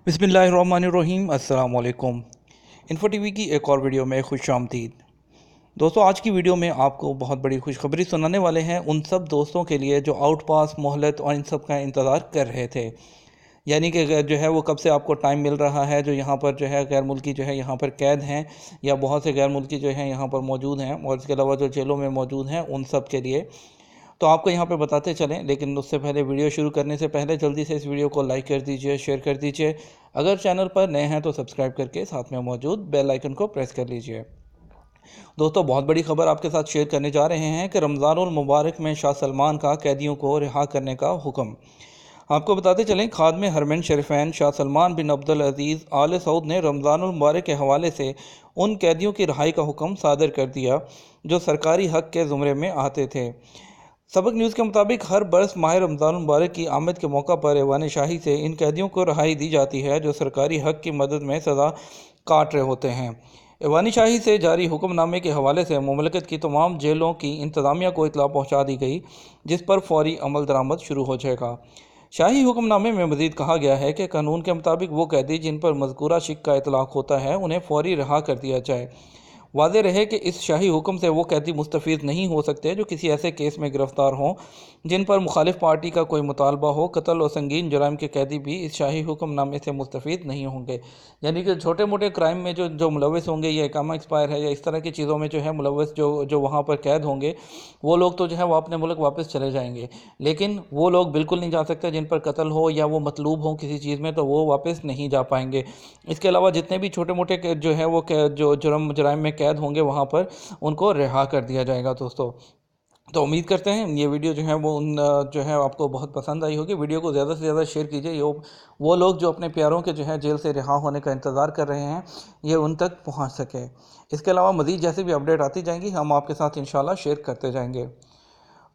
बिस्मिल्लाहिर्रहमानिर्रहीम। अस्सलाम वालेकुम। इन्फो टीवी की एक और वीडियो में खुश आमदीद। दोस्तों, आज की वीडियो में आपको बहुत बड़ी खुशखबरी सुनाने वाले हैं उन सब दोस्तों के लिए जो आउट पास, मोहलत और इन सब का इंतज़ार कर रहे थे। यानी कि जो है वो कब से आपको टाइम मिल रहा है, जो यहाँ पर जो है गैर मुल्की जो है यहाँ पर कैद हैं, या बहुत से गैर मुल्की जो है यहाँ पर मौजूद हैं, और इसके अलावा जो जेलों में मौजूद हैं उन सब के लिए तो आपको यहाँ पे बताते चलें। लेकिन उससे पहले, वीडियो शुरू करने से पहले जल्दी से इस वीडियो को लाइक कर दीजिए, शेयर कर दीजिए। अगर चैनल पर नए हैं तो सब्सक्राइब करके साथ में मौजूद बेल आइकन को प्रेस कर लीजिए। दोस्तों, बहुत बड़ी खबर आपके साथ शेयर करने जा रहे हैं कि रमज़ानुल मुबारक में शाह सलमान का कैदियों को रिहा करने का हुक्म। आपको बताते चलें, खादम हरमैन शरीफैन शाह सलमान बिन अब्दुल अजीज़ आल सऊद ने रमज़ानुल मुबारक के हवाले से उन कैदियों की रिहाई का हुक्म सादर कर दिया जो सरकारी हक़ के ज़ुमरे में आते थे। सबक न्यूज़ के मुताबिक हर बरस माह रमज़ान मुबारक की आमद के मौका पर ऐवान शाही से इन कैदियों को रिहाई दी जाती है जो सरकारी हक़ की मदद में सज़ा काट रहे होते हैं। ऐवान शाही से जारी हुक्मनामे के हवाले से मुमलकत की तमाम जेलों की इंतज़ामिया को इतला पहुँचा दी गई, जिस पर फौरी अमल दरामद शुरू हो जाएगा। शाही हुक्मनामे में मज़ीद कहा गया है कि कानून के मुताबिक वो कैदी जिन पर मज़कूरा शिक का इतलाक़ होता है उन्हें फौरी रिहा कर दिया जाए। वाज़ेह रहे कि इस शाही हुक्म से वो कैदी मुस्तफ़ीद नहीं हो सकते जो किसी ऐसे केस में गिरफ़्तार हों जिन पर मुखालिफ पार्टी का कोई मुतालबा हो। कत्ल और संगीन जुराइम के कैदी भी इस शाही हुक्मनामे से मुस्तफ़ीद नहीं होंगे। यानी कि छोटे मोटे क्राइम में जो जो मुलविस होंगे, या इकामा एक्सपायर है या इस तरह की चीज़ों में जो है मुलविस जो जो वहाँ पर कैद होंगे, वो लोग तो जो है वो अपने मुल्क वापस चले जाएंगे। लेकिन वो लोग बिल्कुल नहीं जा सकते जिन पर कत्ल हो या वो मतलूब हो किसी चीज़ में, तो वो वापस नहीं जा पाएंगे। इसके अलावा जितने भी छोटे मोटे जो है वो जो जुराइम में कैद होंगे वहाँ पर उनको रिहा कर दिया जाएगा। दोस्तों, तो उम्मीद करते हैं ये वीडियो जो है वो जो है आपको बहुत पसंद आई होगी। वीडियो को ज़्यादा से ज़्यादा शेयर कीजिए। वो लोग जो अपने प्यारों के जो है जेल से रिहा होने का इंतज़ार कर रहे हैं, ये उन तक पहुँच सके। इसके अलावा मज़ीद जैसे भी अपडेट आती जाएंगी हम आपके साथ इंशाल्लाह शेयर करते जाएंगे।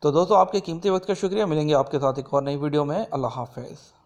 तो दोस्तों, आपके कीमती वक्त का शुक्रिया। मिलेंगे आपके साथ एक और नई वीडियो में। अल्लाह हाफ़िज़।